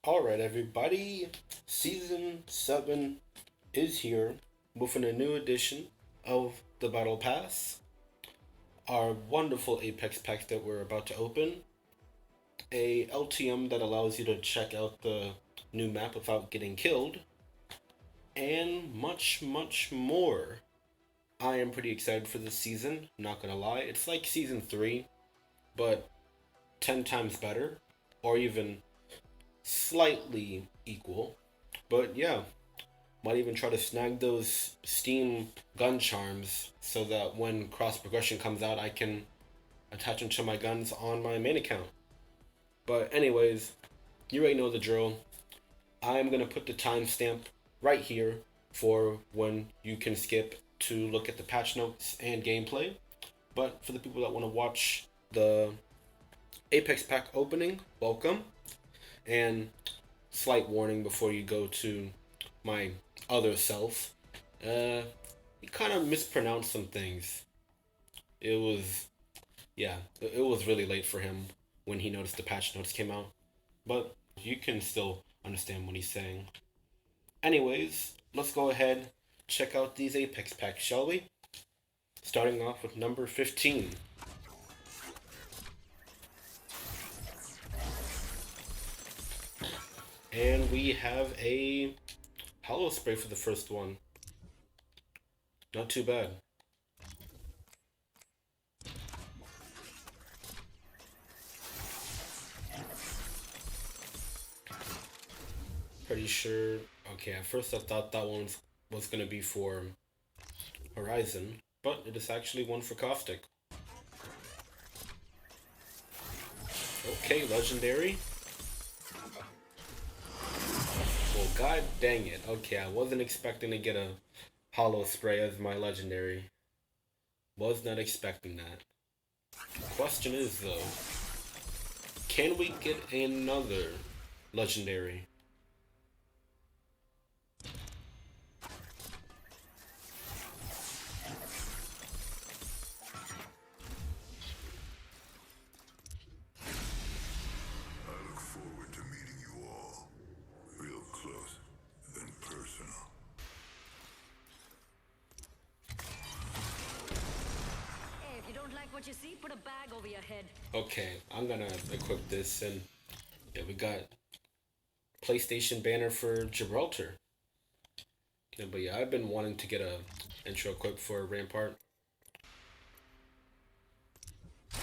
Alright, everybody, Season 7 is here with a new edition of the Battle Pass, our wonderful Apex pack that we're about to open, a LTM that allows you to check out the new map without getting killed, and much, much more. I am pretty excited for this season, not gonna lie. It's like Season 3, but 10 times better, or even slightly equal. But yeah, might even try to snag those Steam gun charms so that when cross progression comes out, I can attach them to my guns on my main account. But, anyways, you already know the drill. I'm gonna put the timestamp right here for when you can skip to look at the patch notes and gameplay. But for the people that want to watch the Apex pack opening, welcome. And slight warning before you go to my other self. He kind of mispronounced some things. It was, yeah, it was really late for him when he noticed the patch notes came out. But you can still understand what he's saying. Anyways, let's go ahead, check out these Apex packs, shall we? Starting off with number 15. And we have a hollow spray for the first one. Not too bad. Pretty sure. Okay, at first I thought that one was gonna be for Horizon, but it is actually one for Caustic. Okay, legendary. Well, god dang it. Okay, I wasn't expecting to get a hollow spray as my legendary. Was not expecting that. Question is though, can we get another legendary? I look forward to meeting you all. Real close, then personal. Hey, if you don't like what you see, put a bag over your head. Okay, I'm gonna equip this, and yeah, we got PlayStation banner for Gibraltar. Yeah, but yeah, I've been wanting to get a intro equip for Rampart. Hey,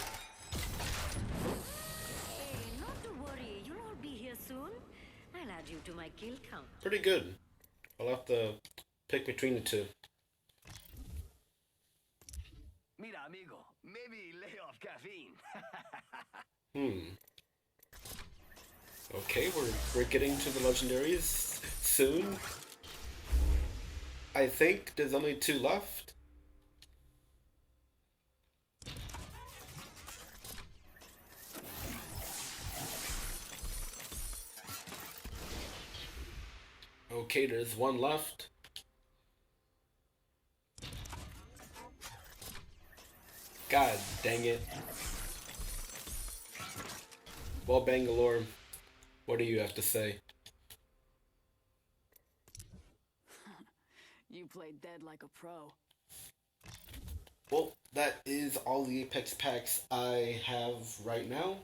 not to worry. You'll all be here soon. I'll add you to my kill count. Pretty good. I'll have to pick between the two. Mira, amigo, maybe lay off caffeine. Hmm. Okay, we're getting to the legendaries soon. I think there's only two left. Okay, there's one left. God dang it. Well, Bangalore, what do you have to say? You played dead like a pro. Well, that is all the Apex packs I have right now.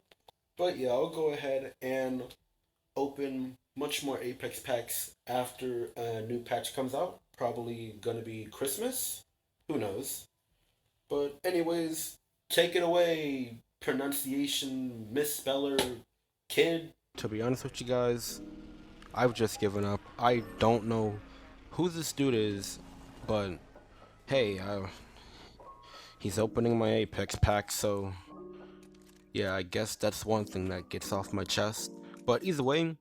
But yeah, I'll go ahead and open much more Apex packs after a new patch comes out. Probably gonna be Christmas. Who knows? But anyways, take it away, pronunciation misspeller kid. To be honest with you guys, I've just given up. I don't know who this dude is, but hey, he's opening my Apex pack, so yeah, I guess that's one thing that gets off my chest. But either way,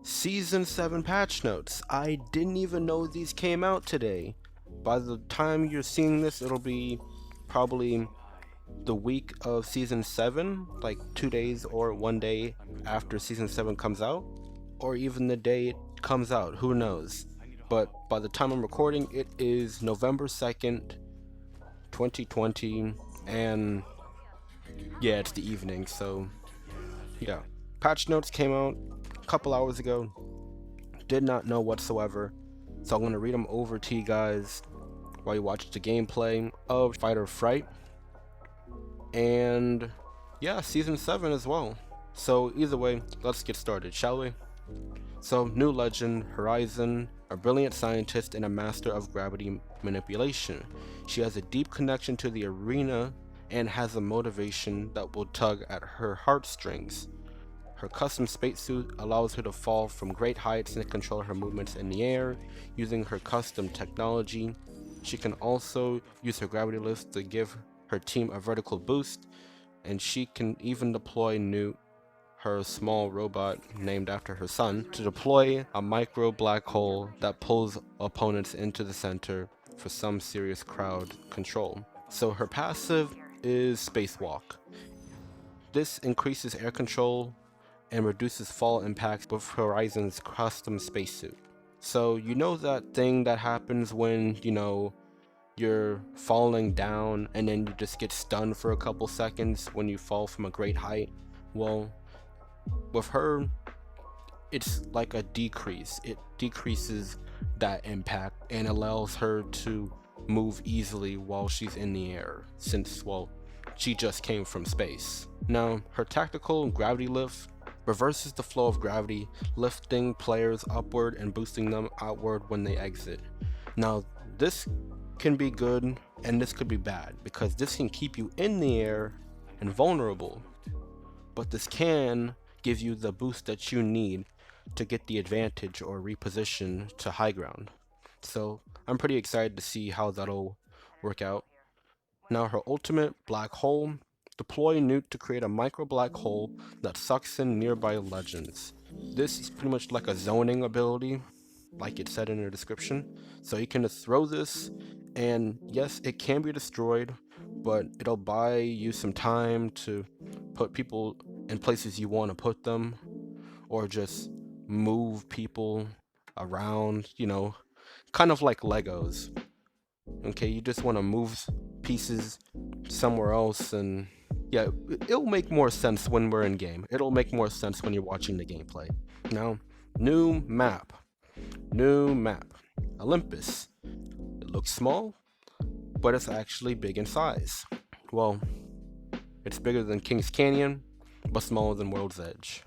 Season 7 patch notes. I didn't even know these came out today. By the time you're seeing this, it'll be probably the week of Season 7, like 2 days or 1 day after Season 7 comes out, or even the day it comes out, who knows. But by the time I'm recording, it is November 2nd, 2020, and yeah, it's the evening, so yeah. Patch notes came out couple hours ago. Did not know whatsoever. So I'm going to read them over to you guys while you watch the gameplay of Fighter Fright. And yeah, Season 7 as well. So either way, let's get started, shall we? So, new legend, Horizon, a brilliant scientist and a master of gravity manipulation. She has a deep connection to the arena and has a motivation that will tug at her heartstrings. Her custom spacesuit allows her to fall from great heights and control her movements in the air using her custom technology. She can also use her gravity lift to give her team a vertical boost, and she can even deploy Newt, her small robot named after her son, to deploy a micro black hole that pulls opponents into the center for some serious crowd control. So her passive is Spacewalk. This increases air control and reduces fall impacts with Horizon's custom spacesuit. So you know that thing that happens when, you're falling down and then you just get stunned for a couple seconds when you fall from a great height? Well, with her, it's like a decrease. It decreases that impact and allows her to move easily while she's in the air, since, well, she just came from space. Now, her tactical gravity lift reverses the flow of gravity, lifting players upward and boosting them outward when they exit. Now, this can be good and this could be bad, because this can keep you in the air and vulnerable, but this can give you the boost that you need to get the advantage or reposition to high ground. So I'm pretty excited to see how that'll work out. Now, her ultimate, Black Hole. Deploy Newt to create a micro black hole that sucks in nearby legends. This is pretty much like a zoning ability, like it said in the description. So you can just throw this, and yes, it can be destroyed, but it'll buy you some time to put people in places you want to put them, or just move people around, kind of like Legos. Okay, you just want to move pieces somewhere else, and yeah, it'll make more sense when we're in game. It'll make more sense when you're watching the gameplay. Now, new map. Olympus. It looks small, but it's actually big in size. Well, it's bigger than King's Canyon, but smaller than World's Edge.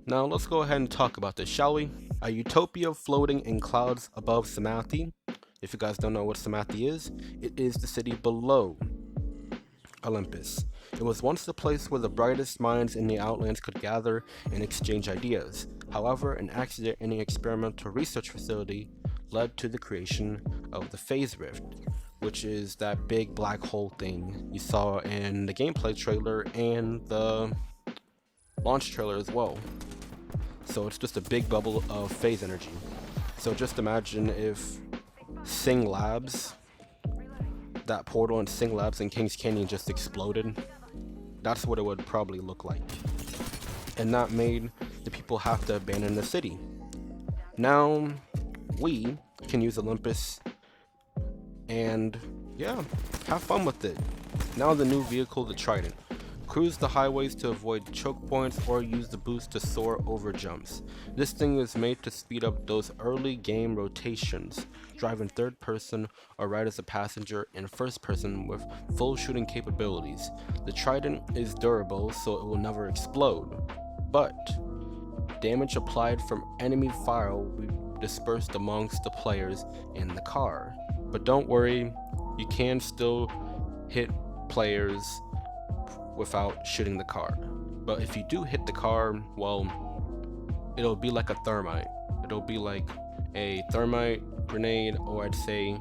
Now let's go ahead and talk about this, shall we? A utopia floating in clouds above Samathi. If you guys don't know what Samathi is, it is the city below Olympus. It was once the place where the brightest minds in the Outlands could gather and exchange ideas. However, an accident in the experimental research facility led to the creation of the Phase Rift, which is that big black hole thing you saw in the gameplay trailer and the launch trailer as well. So it's just a big bubble of phase energy. So just imagine if Sing Labs, that portal in Sing Labs in Kings Canyon just exploded. That's what it would probably look like. And that made the people have to abandon the city. Now we can use Olympus and yeah, have fun with it. Now the new vehicle, the Trident. Cruise the highways to avoid choke points or use the boost to soar over jumps. This thing is made to speed up those early game rotations. Drive in third person or ride as a passenger in first person with full shooting capabilities. The Trident is durable, so it will never explode, but damage applied from enemy fire will be dispersed amongst the players in the car. But don't worry, you can still hit players without shooting the car. But if you do hit the car, well, it'll be like a thermite. It'll be like a thermite grenade, or I'd say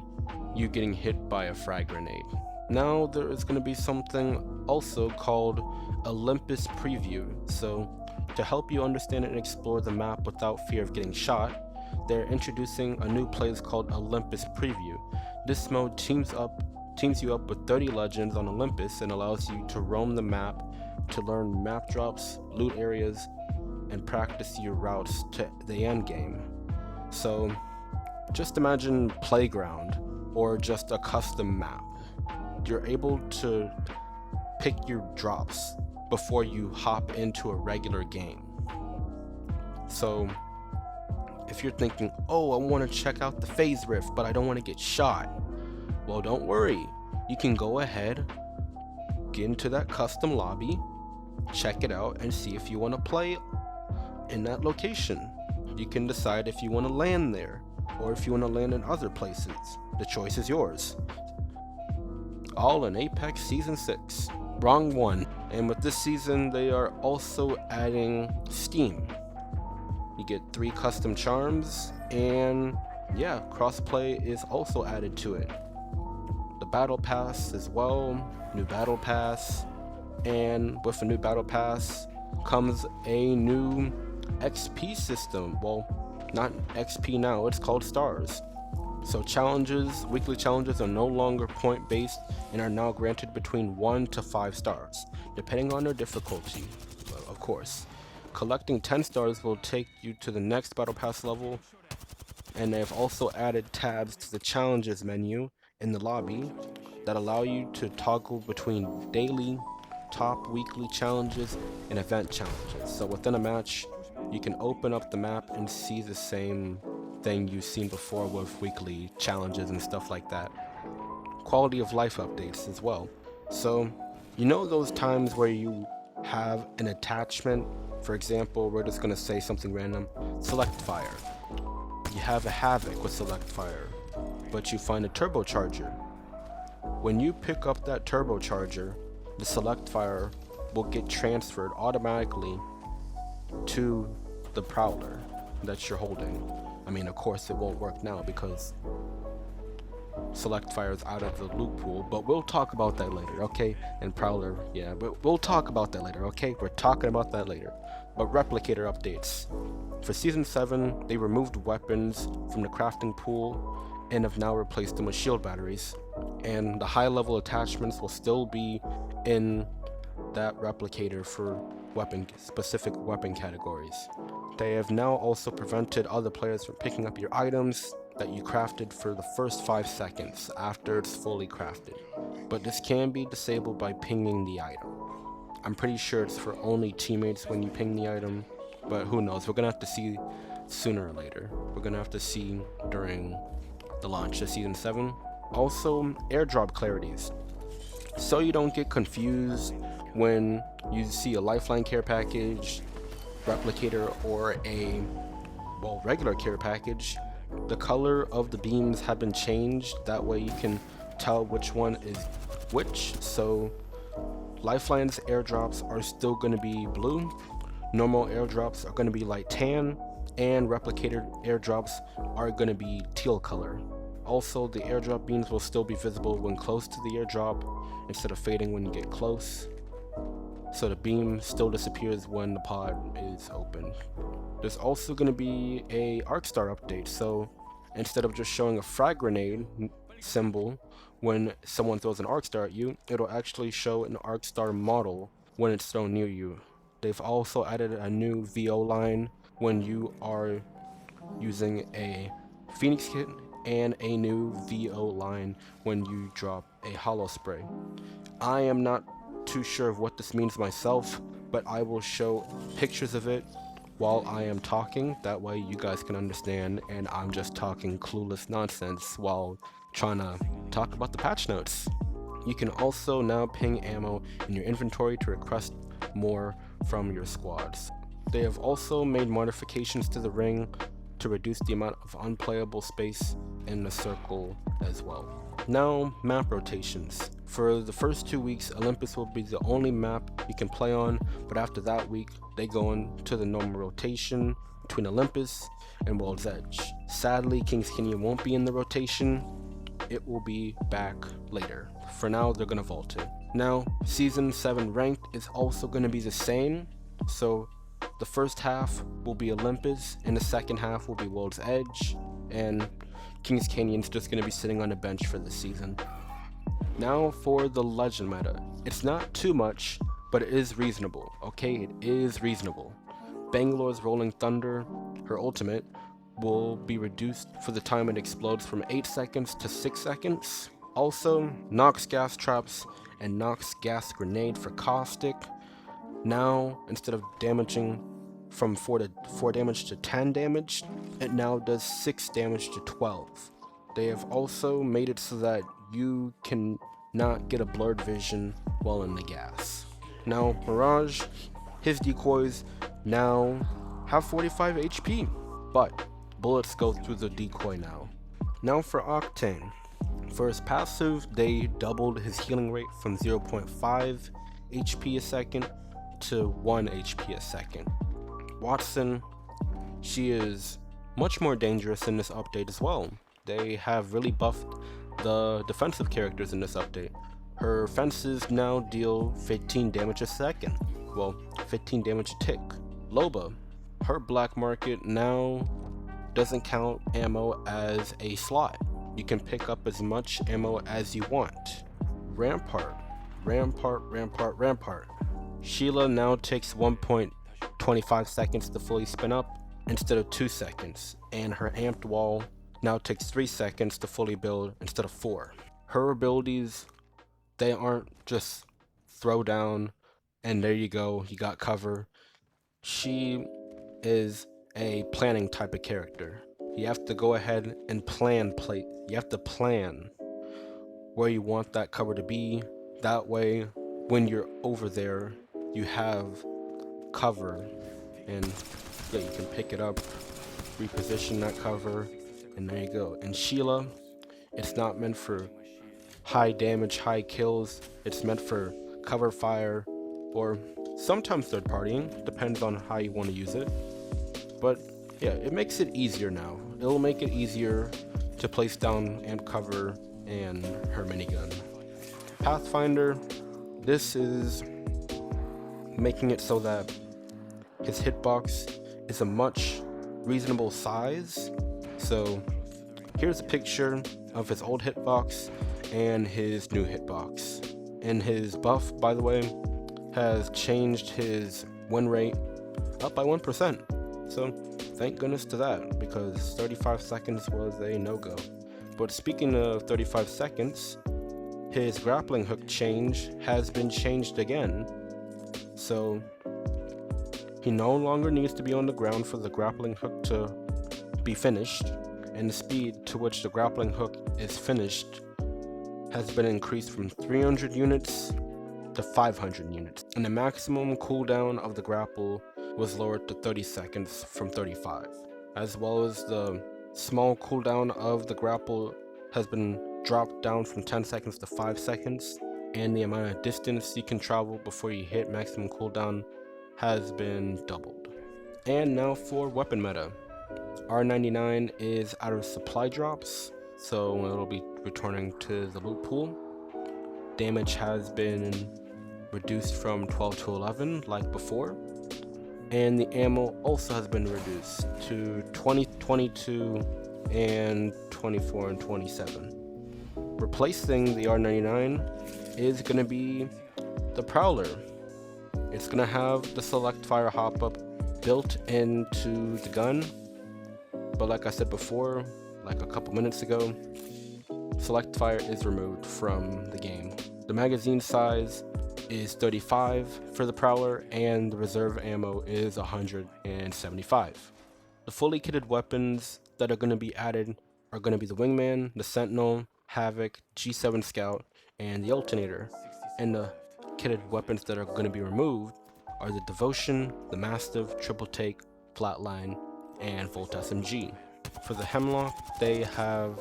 you getting hit by a frag grenade. Now there is going to be something also called Olympus Preview. So to help you understand and explore the map without fear of getting shot, they're introducing a new place called Olympus Preview. This mode teams you up with 30 legends on Olympus and allows you to roam the map to learn map drops, loot areas, and practice your routes to the end game. So just imagine Playground or just a custom map. You're able to pick your drops before you hop into a regular game. So if you're thinking, oh, I want to check out the phase rift, but I don't want to get shot, well, don't worry. You can go ahead, get into that custom lobby, check it out, and see if you want to play in that location. You can decide if you want to land there or if you want to land in other places. The choice is yours. All in Apex Season 6. Wrong one. And with this season, they are also adding Steam. You get 3 custom charms, and yeah, crossplay is also added to it. The battle pass as well, new battle pass, and with a new battle pass comes a new XP system. Well, not XP now, it's called stars. So challenges, weekly challenges are no longer point based and are now granted between 1 to 5 stars, depending on their difficulty, of course. Collecting 10 stars will take you to the next battle pass level, and they've also added tabs to the challenges menu in the lobby that allow you to toggle between daily, top, weekly challenges, and event challenges. So within a match, you can open up the map and see the same thing you've seen before with weekly challenges and stuff like that. Quality of life updates as well. So, you know those times where you have an attachment, for example, we're just going to say something random, Select Fire. You have a Havoc with Select Fire, but you find a turbocharger. When you pick up that turbocharger, the Select Fire will get transferred automatically to the Prowler that you're holding. I mean, of course, it won't work now because Select Fire is out of the loot pool, but we'll talk about that later, okay? And Prowler, yeah, but we'll talk about that later, okay? We're talking about that later. But Replicator updates. For Season 7, they removed weapons from the crafting pool and have now replaced them with shield batteries. And the high-level attachments will still be in that Replicator for specific weapon categories. They have now also prevented other players from picking up your items that you crafted for the first 5 seconds after it's fully crafted. But this can be disabled by pinging the item. I'm pretty sure it's for only teammates when you ping the item, but who knows, we're gonna have to see sooner or later. We're gonna have to see during the launch of Season 7. Also, airdrop clarities. So you don't get confused when you see a Lifeline care package, Replicator, or a, well, regular care package. The color of the beams have been changed, that way you can tell which one is which. So Lifeline's airdrops are still going to be blue, normal airdrops are going to be light tan, and Replicator airdrops are going to be teal color. Also, the airdrop beams will still be visible when close to the airdrop instead of fading when you get close. So the beam still disappears when the pod is open. There's also going to be a Arc Star update, so instead of just showing a frag grenade symbol when someone throws an Arc Star at you, it'll actually show an Arc Star model when it's thrown near you. They've also added a new VO line when you are using a Phoenix kit, and a new VO line when you drop a hollow spray. I am not too sure of what this means myself, but I will show pictures of it while I am talking, that way you guys can understand and I'm just talking clueless nonsense while trying to talk about the patch notes. You can also now ping ammo in your inventory to request more from your squads. They have also made modifications to the ring to reduce the amount of unplayable space in the circle as well. Now, map rotations. For the first 2 weeks, Olympus will be the only map you can play on, but after that week, they go into the normal rotation between Olympus and World's Edge. Sadly, Kings Canyon won't be in the rotation. It will be back later. For now, they're gonna vault it. Now, Season 7 ranked is also gonna be the same, so the first half will be Olympus, and the second half will be World's Edge, and Kings Canyon's just going to be sitting on the bench for this season. Now for the Legend meta. It's not too much, but it is reasonable, okay? It is reasonable. Bangalore's Rolling Thunder, her ultimate, will be reduced for the time it explodes from 8 seconds to 6 seconds. Also, Nox Gas Traps and Nox Gas Grenade for Caustic. Now, instead of damaging from 4 damage to 10 damage. It now does 6 damage to 12. They have also made it so that you can not get a blurred vision while in the gas. Now Mirage, his decoys now have 45 HP, but bullets go through the decoy now. Now for Octane. For his passive, they doubled his healing rate from 0.5 HP a second to 1 HP a second. Watson, she is much more dangerous in this update as well. They have really buffed the defensive characters in this update. Her fences now deal 15 damage a second. Well, 15 damage a tick. Loba, her black market now doesn't count ammo as a slot. You can pick up as much ammo as you want. Rampart. Sheila now takes 1.25 seconds to fully spin up instead of 2 seconds, and her amped wall now takes 3 seconds to fully build instead of 4. Her abilities, they aren't just throw down and there you go, you got cover. She is a planning type of character. You have to go ahead and you have to plan where you want that cover to be. That way, when you're over there, you have cover, and yeah, you can pick it up, reposition that cover, and there you go. And Sheila, it's not meant for high damage, high kills. It's meant for cover fire, or sometimes third partying, depends on how you want to use it. But yeah, it makes it easier now. It'll make it easier to place down amp cover and her minigun. Pathfinder, this is making it so that his hitbox is a much reasonable size. So here's a picture of his old hitbox and his new hitbox. And his buff, by the way, has changed his win rate up by 1%. So thank goodness to that, because 35 seconds was a no-go. But speaking of 35 seconds, his grappling hook change has been changed again. So he no longer needs to be on the ground for the grappling hook to be finished, and the speed to which the grappling hook is finished has been increased from 300 units to 500 units, and the maximum cooldown of the grapple was lowered to 30 seconds from 35, as well as the small cooldown of the grapple has been dropped down from 10 seconds to 5 seconds, and the amount of distance you can travel before you hit maximum cooldown has been doubled. And now for weapon meta. R99 is out of supply drops, so it'll be returning to the loot pool. Damage has been reduced from 12 to 11 like before, and the ammo also has been reduced to 20, 22, and 24 and 27. Replacing the R99 is going to be the Prowler. It's going to have the select fire hop-up built into the gun, but like I said before, like a couple minutes ago, select fire is removed from the game. The magazine size is 35 for the Prowler, and the reserve ammo is 175. The fully kitted weapons that are going to be added are going to be the Wingman, the Sentinel, Havoc, G7 Scout, and the Alternator. And the kitted weapons that are going to be removed are the Devotion, the Mastiff, Triple Take, Flatline, and Volt SMG. For the Hemlock, they have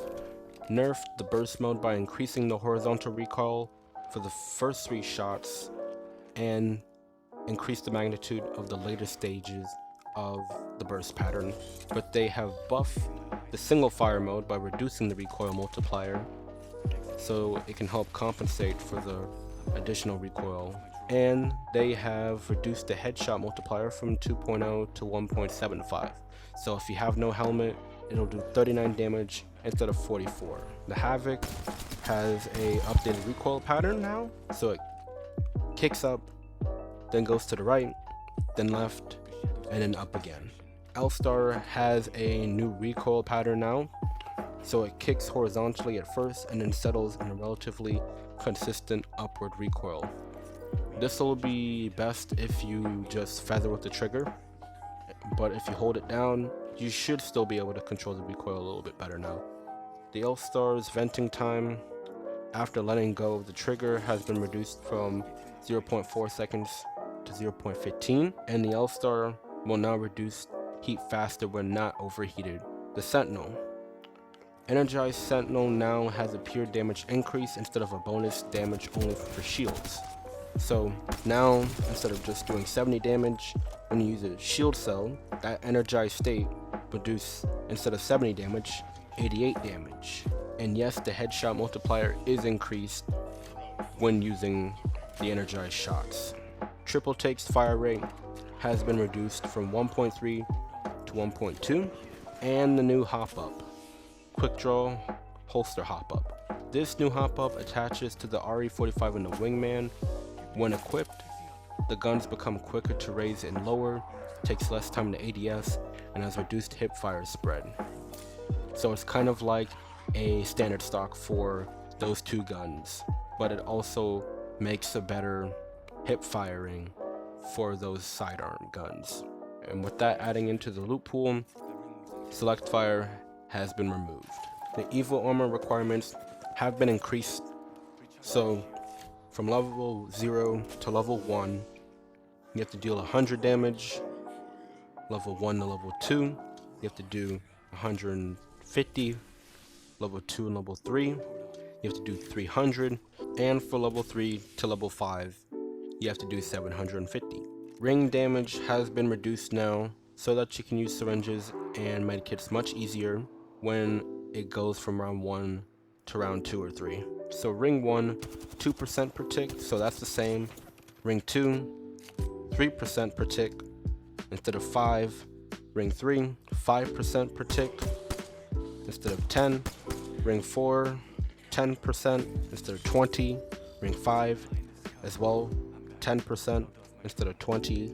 nerfed the burst mode by increasing the horizontal recoil for the first 3 shots and increased the magnitude of the later stages of the burst pattern, but they have buffed the single fire mode by reducing the recoil multiplier so it can help compensate for the additional recoil, and they have reduced the headshot multiplier from 2.0 to 1.75. So if you have no helmet, it'll do 39 damage instead of 44. The Havoc has a updated recoil pattern now, so it kicks up, then goes to the right, then left, and then up again. L-Star has a new recoil pattern now, so it kicks horizontally at first and then settles in a relatively consistent upward recoil. This will be best if you just feather with the trigger, but if you hold it down, you should still be able to control the recoil a little bit better now. The L-Star's venting time after letting go of the trigger has been reduced from 0.4 seconds to 0.15, and the L-Star will now reduce heat faster when not overheated. The Sentinel. Energized Sentinel now has a pure damage increase instead of a bonus damage only for shields. So now, instead of just doing 70 damage when you use a shield cell, that energized state produce, instead of 70 damage, 88 damage. And yes, the headshot multiplier is increased when using the energized shots. Triple Take's fire rate has been reduced from 1.3 to 1.2, and the new hop-up, Quick Draw Holster Hop-Up. This new hop-up attaches to the RE45 in the Wingman. When equipped, the guns become quicker to raise and lower, takes less time to ADS, and has reduced hip fire spread. So it's kind of like a standard stock for those two guns, but it also makes a better hip firing for those sidearm guns. And with that adding into the loot pool, select fire has been removed. The evil armor requirements have been increased, so from level 0 to level 1, you have to deal 100 damage. Level 1 to level 2, you have to do 150. Level 2 and level 3, you have to do 300. And for level 3 to level 5, you have to do 750. Ring damage has been reduced now, so that you can use syringes and medkits much easier when it goes from round 1 to round 2 or 3. So ring 1, 2% per tick, so that's the same. Ring 2, 3% per tick instead of 5. Ring 3, 5% per tick instead of 10. Ring 4, 10% instead of 20. Ring 5 as well, 10% instead of 20.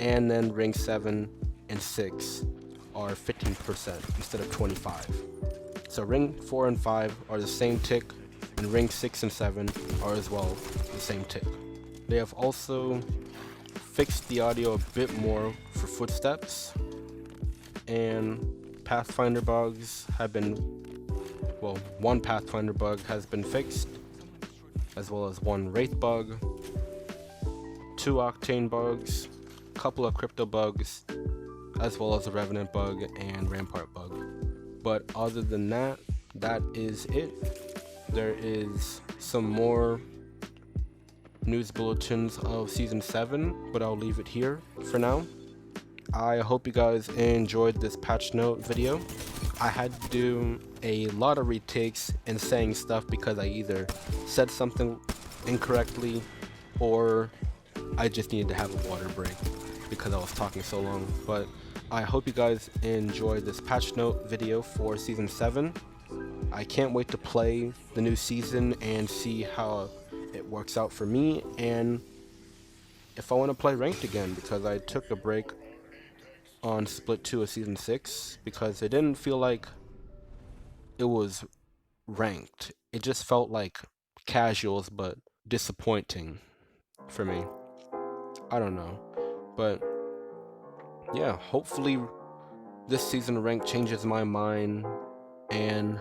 And then ring 7 and 6 are 15% instead of 25. So ring 4 and 5 are the same tick, and ring 6 and 7 are as well the same tick. They have also fixed the audio a bit more for footsteps, and Pathfinder bugs have been, well, one Pathfinder bug has been fixed, as well as one Wraith bug, 2 Octane bugs, a couple of Crypto bugs, as well as a Revenant bug and Rampart bug. But other than that, that is it. There is some more news bulletins of Season 7, but I'll leave it here for now. I hope you guys enjoyed this patch note video. I had to do a lot of retakes and saying stuff because I either said something incorrectly or I just needed to have a water break because I was talking so long. But I hope you guys enjoyed this patch note video for Season 7. I can't wait to play the new season and see how it works out for me, and if I want to play ranked again, because I took a break on Split 2 of Season 6 because it didn't feel like it was ranked. It just felt like casuals, but disappointing for me. I don't know. But yeah, hopefully this season rank changes my mind, and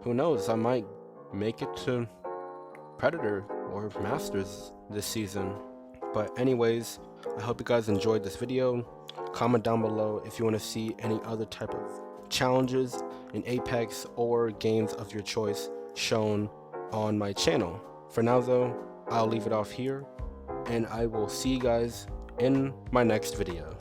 who knows, I might make it to Predator or Masters this season. But anyways, I hope you guys enjoyed this video. Comment down below if you want to see any other type of challenges in Apex or games of your choice shown on my channel. For now though, I'll leave it off here, and I will see you guys in my next video.